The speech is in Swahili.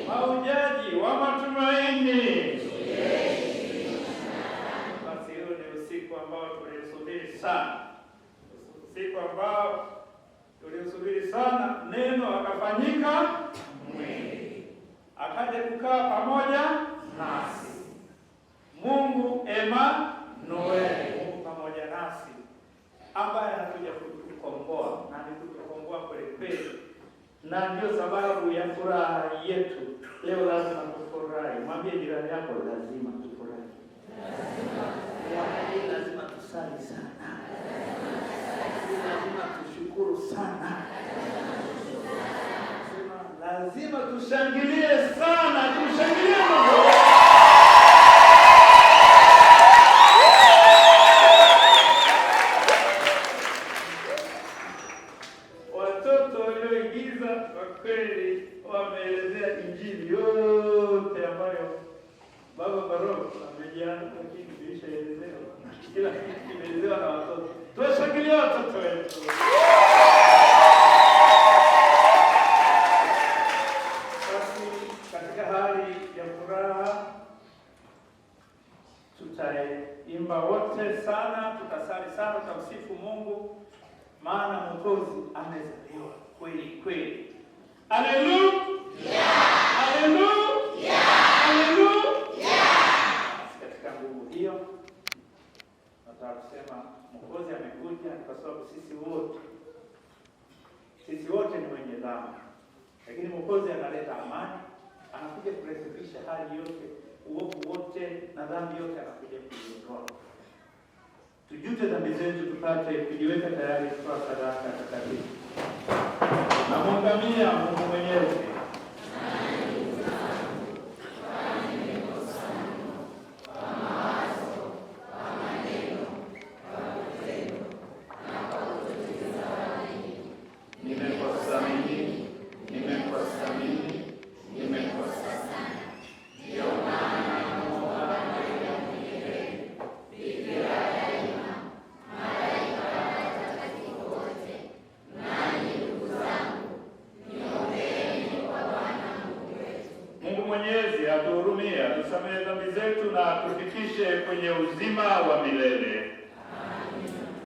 Maujaji wa matumaini. Basi hiyo ni usiku ambao tulisubiri sana, usiku ambao tulisubiri sana. Neno akafanyika mwili, akaja kukaa pamoja nasi. Mungu Emmanuel, Mungu pamoja nasi, ambaye anakuja kutukomboa na kutukomboa kweli kweli, na ndio sababu ya furaha yetu leo. Lazima tufurahi. Mwambie jirani yako, lazima tufurahi. Lazima tusali sana, lazima tushukuru sana, lazima tushangilie sana, tushangilie Mungu. Watoto walioigiza kwa kweli wameelezea Injili yote ambayo Baba Baroko amejiandaa, lakini tulishaelezewa. Kila kitu kimeelezewa na watoto. Tuwashangilie watoto wetu. Basi katika hali ya furaha tutaimba wote sana, tutasali sana, tutamsifu Mungu, maana Mwokozi amezaliwa kweli kweli. Haleluya! Haleluya! Haleluya! Katika nguvu hiyo nataka kusema Mwokozi amekuja kwa sababu sisi wote ni wenye dhambi. Lakini Mwokozi analeta amani, anakuja kurekebisha hali yote, uovu wote na dhambi yote anakuja kuiondoa. Tujute dhambi zetu tupate kujiweka tayari kwa sadaka takatifu. Na mwangamia Mungu mwenyewe. Yeah. atusamehe dhambi zetu na atufikishe kwenye uzima wa milele.